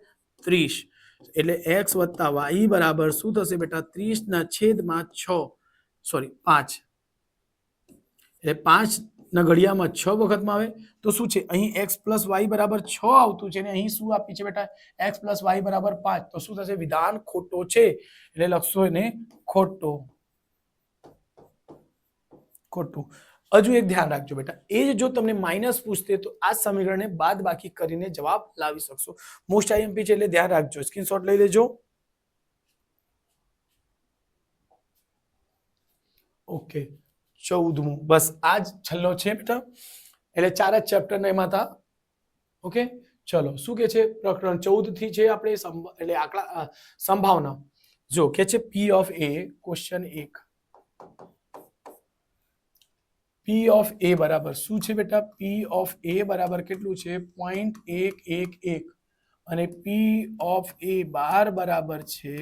30. એટલે x + y બરાબર શું થશે બેટા? 30/6, સોરી 5. એટલે 5 ના ઘડિયામાં 6 વખતમાં આવે તો શું છે? અહીં x + y બરાબર 6 આવતું છે, અને અહીં શું આપી છે બેટા? x + y બરાબર 5. તો શું થશે? વિધાન ખોટો છે, એટલે લખશો એને ખોટો. ખોટું. હજુ એક ધ્યાન રાખજો બેટા, એ જ જો તમને માઇનસ પૂછતે તો આ સમીકરણને બાદ બાકી કરીને જવાબ લાવી શકશો. મોસ્ટ આઈએમપી છે એટલે ધ્યાન રાખજો, સ્ક્રીનશોટ લઈ લેજો. ઓકે, 14મું, બસ આ જ છેલ્લો છે બેટા. એટલે 4 જ ચેપ્ટર ને એમાં હતા. ઓકે, ચલો શું કે છે? પ્રકરણ 14 થી છે આપણે એટલે આંકડા સંભાવના. જો કે છે P of A, question 1. P of A બરાબર શું છે બેટા? P of A બરાબર કેટલું છે? 0.111, અને P of A બાર બરાબર છે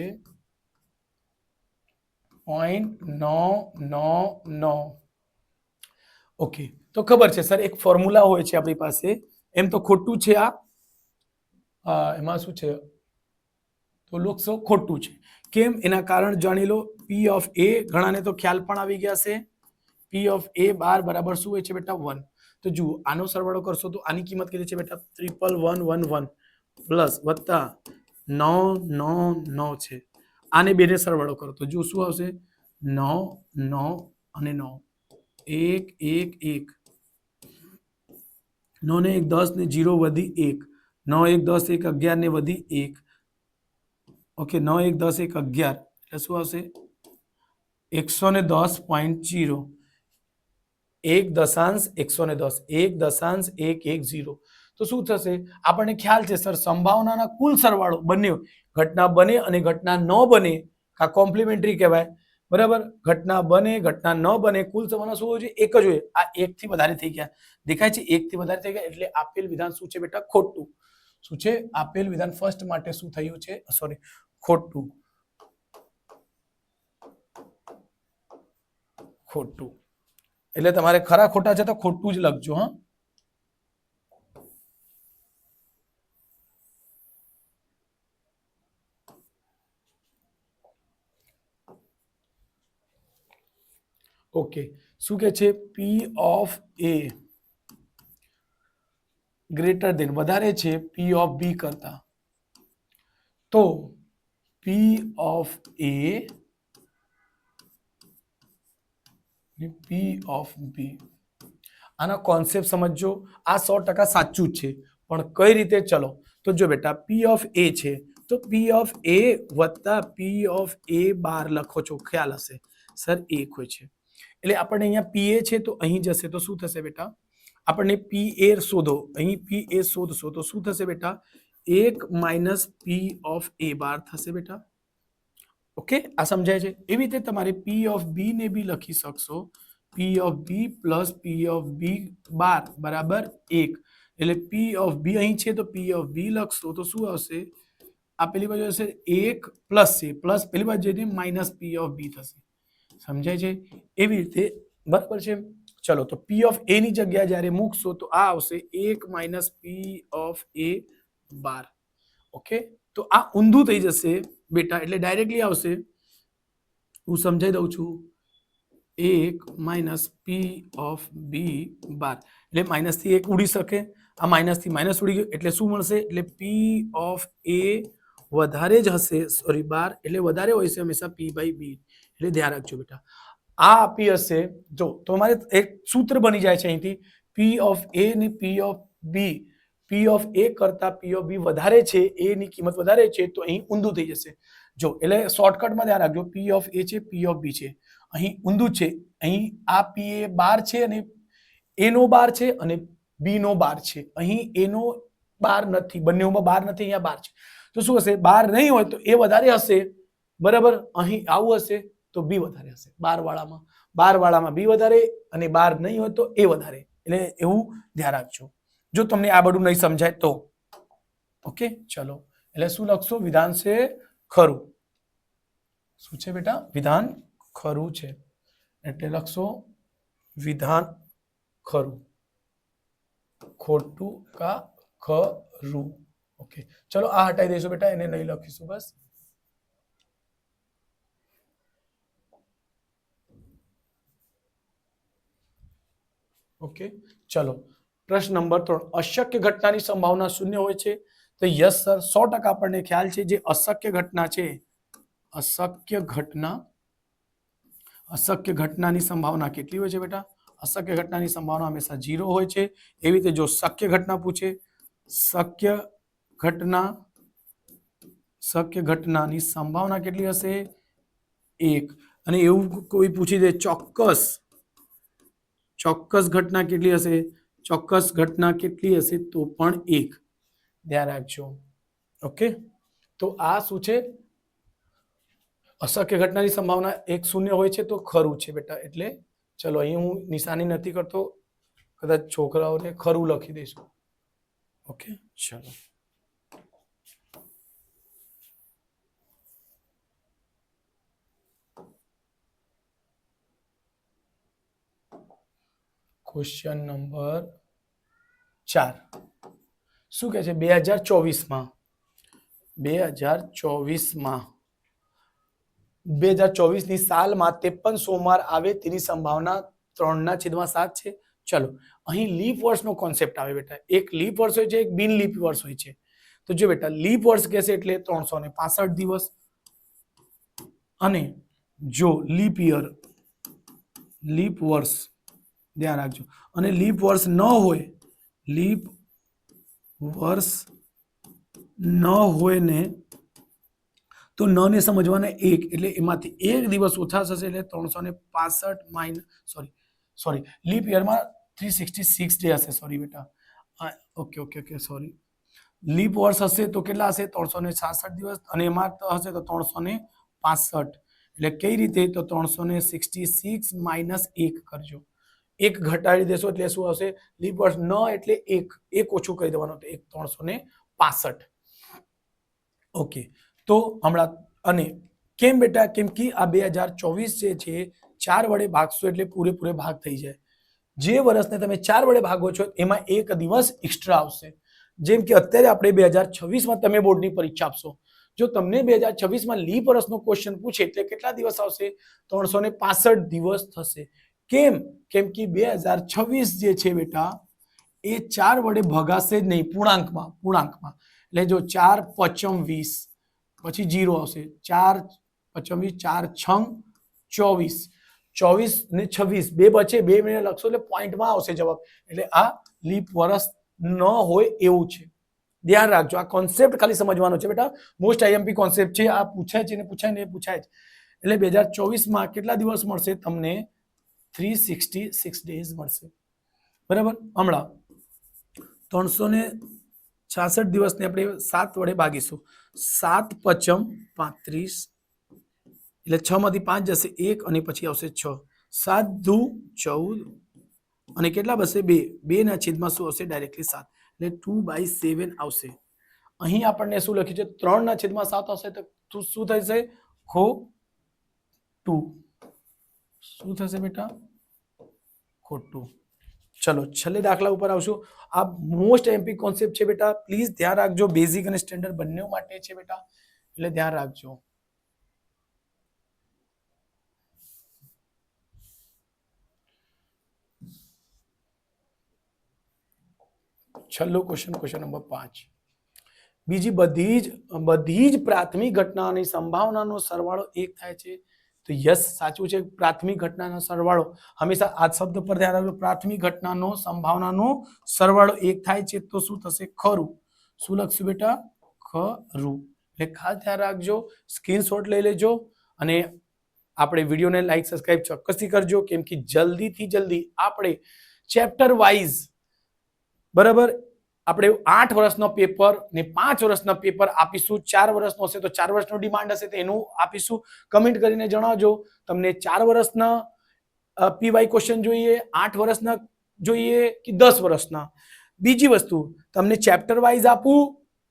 0.999. ઓકે, તો ખબર છે સર એક ફોર્મ્યુલા હોય છે આપણી પાસે, એમ તો ખોટું છે આ, એમાં શું છે? તો લખશો ખોટું છે. કેમ? એના કારણ જાણી લો. P of A ઘણાને તો ખ્યાલ પણ આવી ગયા છે. P of A બાર બરાબર શું હોય છે બેટા? 1. તો જુઓ, આનો સરવાળો કરશો તો આની કિંમત કેટલી છે બેટા? 11111 પ્લસ વત્તા 999 છે. આને બેને સરવાળો કરો તો જુઓ શું આવશે? 9 9 અને 9, 1 1 1, 9 ને 1 10 ને 0 વધી 1, 9 1 10 1 11 ને વધી 1. ઓકે, 9 1 10 1 11 એટલે શું આવશે? 110.0, 1.110, 1.110. તો શું થશે? આપણને ખ્યાલ છે સર, સંભાવનાના કુલ સરવાળો બંને ઘટના બને અને ઘટના ન બને આ કોમ્પ્લિમેન્ટરી કહેવાય, બરાબર. ઘટના બને ઘટના ન બને, કુલ સંભાવના શું હોય છે? એક જ હોય. આ 1 થી વધારે થઈ ગયા, દેખાય છે? 1 થી વધારે થઈ ગયા એટલે આપેલ વિધાન શું છે બેટા? ખોટું. શું છે? આપેલ વિધાન ફર્સ્ટ માટે શું થયું છે? સોરી, ખોટું. ખોટું એટલે તમારે ખરા ખોટા છે તો ખોટું જ લખજો. હા, ઓકે. શું કે છે? P of A greater than, વધારે છે P of B કરતા. તો P of A P of B, આનો કોન્સેપ્ટ સમજો. આ 100% સાચું જ છે, પણ કઈ રીતે? ચલો તો જો બેટા, P of A છે તો P of A વત્તા P of A બાર લખો છો, ખ્યાલ હશે સર, 1 હોય છે. એટલે આપણને અહીંયા PA છે તો અહીં જશે તો શું થશે બેટા? આપણને PA શોધો, અહીં PA શોધશો તો શું થશે બેટા? 1 - P of A બાર થશે બેટા. ઓકે, આ સમજાય છે? એવી રીતે તમારે P of B ને બી લખી શકશો. P of B plus P of B બાર બરાબર 1. એટલે P of B અહીં છે તો P of B લખશો તો શું આવશે? આ પેલી બાજુ હશે 1 પ્લસ છે, પ્લસ પેલી બાજુ જઈને માઇનસ P of B થશે. સમજાય છે? એવી રીતે, બરાબર છે. ચલો, તો P of A ની જગ્યાએ જ્યારે મૂકશો તો આ આવશે 1 - P of A bar. Okay, તો આ ઊંધું થઈ જશે બેટા, એટલે ડાયરેક્ટલી આવશે, હું સમજાઈ દઉં છું, 1 - P of B બાર. એટલે માઇનસ થી 1 ઉડી શકે, આ માઇનસ થી માઇનસ ઉડી ગયું એટલે શું મળશે? એટલે P of A વધારે જ હશે, સોરી બાર, એટલે વધારે હોય છે હંમેશા P/B. એટલે ધ્યાન રાખજો બેટા. આ આપી હશે, જો તમારે એક સૂત્ર બની જાય છે અહીંથી, P of A ને P of B, P of A કરતા P of B વધારે છે, A ની કિંમત વધારે છે, તો અહીં ઊંધું થઈ જશે. જો એટલે શોર્ટકટમાં ધ્યાન રાખજો, P of A છે, P of B છે, અહીં ઊંધું છે. અહીં આ PA બાર છે અને A નો બાર છે અને B નો બાર છે. અહીં A નો બાર નથી, બંનેમાં બાર નથી, અહીંયા બાર છે. તો શું હશે? બાર નહીં હોય તો A વધારે હશે, બરાબર. અહીં આવું હશે તો B વધારે હશે. 12 વાળામાં B વધારે અને 12 નહીં હોય તો A વધારે. એટલે એવું ધ્યાન રાખજો, જો તમને આ બધું નહીં સમજાય તો. ઓકે, ચલો એટલે શું લખશો? વિધાન છે ખરું. શું છે બેટા? વિધાન ખરું છે. એટલે લખશો વિધાન ખરું, ખોટું કા ખરું. ઓકે, ચલો આ હટાવી દઈશું બેટા, એને નહીં લખીશું બસ. ઓકે, ચલો પ્રશ્ન નંબર 3. અશક્ય ઘટનાની સંભાવના શૂન્ય હોય છે? તો યસ સર, 100% આપણને ખ્યાલ છે જે અશક્ય ઘટના છે, અશક્ય ઘટનાની સંભાવના કેટલી હોય છે બેટા? અશક્ય ઘટનાની સંભાવના હંમેશા 0 હોય છે. એવી રીતે જો શક્ય ઘટના પૂછે, શક્ય ઘટનાની સંભાવના કેટલી હશે? 1. અને એવું કોઈ પૂછી દે ચોક્કસ ઘટના કેટલી હશે? ચોક્કસ ઘટના કેટલી હશે? તો પણ 1. ધ્યાન રાખજો. ઓકે, તો આ શું છે? અશક્ય ઘટનાની સંભાવના 1 0 હોય છે તો ખરું છે બેટા. એટલે ચલો અહીં હું નિશાની નથી કરતો, કદાચ છોકરાઓને ખરું લખી દઈશું. ઓકે, ચલો ક્વેશ્ચન નંબર 4. શું કહે છે? 2024માં 2024ની સાલમાં 53 સોમવાર આવે તેની સંભાવના 3/7 છે. ચલો અહીં લીપ વર્ષનો કોન્સેપ્ટ આવે બેટા. એક લીપ વર્ષ હોય છે, એક બિન લીપ વર્ષ હોય છે. તો જો બેટા લીપ વર્ષ કહેશે એટલે 365 દિવસ, અને જો લીપ વર્ષ, ધ્યાન રાખજો, અને લીપ વર્ષ ન હોય ને તો ન ને સમજવાના 1, એટલે એમાંથી 1 દિવસ ઓછા થશે એટલે 365 લીપ યરમાં 366 ડે હશે. સોરી બેટા, ઓકે સોરી. લીપ વર્ષ હશે તો કેટલા હશે? 366 દિવસ, અને એમાં હશે તો 365. એટલે કઈ રીતે? તો 366 - 1 કરજો. 1 ઘટાડી દેશો એટલે શું આવશે? લીપ વર્ષ ન એટલે 1 ઓછું કરી દેવાનું, તો 365. ઓકે, તો હમણાં, અને કેમ બેટા? કેમ કે આ 2024 જે છે 4 વડે ભાગશો એટલે પૂરેપૂરે ભાગ થઈ જાય. જે વર્ષને તમે 4 વડે ભાગો છો એમાં 1 દિવસ એક્સ્ટ્રા આવશે. જેમ કે અત્યારે આપણે 2026માં તમે બોર્ડની પરીક્ષા આપશો, જો તમને 2026માં લીપ વર્ષનો ક્વેશ્ચન પૂછે એટલે કેટલા દિવસ આવશે? 365 દિવસ થશે. કેમ કે 2026 જે છે બેટા એ 4 વડે ભગાશે જ નહીં, પૂર્ણાંકમાં. એટલે જો 4 × 5 = 20, પછી 0 આવશે. 4 × 5 = 4 × 6 = 24 ને 26 બે બચે, 2 મિનિટ લખશો એટલે પોઈન્ટમાં આવશે જવાબ. એટલે આ લીપ વર્ષ ન હોય એવું છે. ધ્યાન રાખજો, આ કોન્સેપ્ટ ખાલી સમજવાનો છે બેટા. મોસ્ટ આઈએમપી કોન્સેપ્ટ છે. આ પૂછાય છે ને પૂછાય જ. એટલે 2024માં કેટલા દિવસ મળશે તમને? 366 ડેઝ મળશે. બરાબર. હમણાં 366 દિવસને આપણે 7 વડે ભાગીશું. 7 × 5 = 35, એટલે 6 માંથી 5 જશે 1, અને પછી આવશે 6. 7 × 2 = 14, અને કેટલા બચશે? 2 ના છેદમાં શું આવશે? ડાયરેક્ટલી 7, એટલે 2/7 આવશે. અહીં આપણને શું લખ્યું છે? 3/7 આવશે તો શું થશે? ખોટું. શું થશે બેટા? ખોટું. ચલો છેલ્લે દાખલા ઉપર આવશું. આ મોસ્ટ એમ્પી કોન્સેપ્ટ છે બેટા, પ્લીઝ ધ્યાન રાખજો. બેઝિક અને સ્ટેન્ડર્ડ બંને માટે છે બેટા, એટલે ધ્યાન રાખજો. છેલ્લો ક્વેશ્ચન નંબર 5. બીજી બધી જ પ્રાથમિક ઘટનાની સંભાવનાનો સરવાળો 1 થાય છે. તો યસ, સાચું છે. પ્રાથમિક ઘટનાનો સરવાળો હંમેશા આ શબ્દ પર ધ્યાન રાખજો. પ્રાથમિક ઘટનાનો સંભાવનાનો સરવાળો 1 થાય છે તો શું થશે? ખરું. શું લખશું બેટા? ખરું. એટલે ખાસ ધ્યાન રાખજો, સ્ક્રીનશોટ લઈ લેજો, અને આપણે વિડીયોને લાઈક સબસ્ક્રાઇબ ચોક્કસથી કરજો, કેમ કે જલ્દીથી જલ્દી આપણે ચેપ્ટર વાઇઝ, બરાબર, આપણે 8 વર્ષનો પેપર ને 5 વર્ષના પેપર આપીશું. 4 વર્ષનો હશે તો 4 વર્ષનો ડિમાન્ડ હશે તો એનું આપીશું. કમેન્ટ કરીને જણાવજો તમને 4 વર્ષના પીવાય ક્વેશ્ચન જોઈએ, 8 વર્ષના જોઈએ કે 10 વર્ષના. બીજી વસ્તુ, તમને ચેપ્ટર વાઇઝ આપું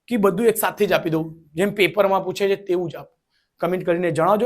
કે બધું એક સાથે જ આપી દઉં, જેમ પેપરમાં પૂછે છે તેવું જ આપો? કમેન્ટ કરીને જણાવજો.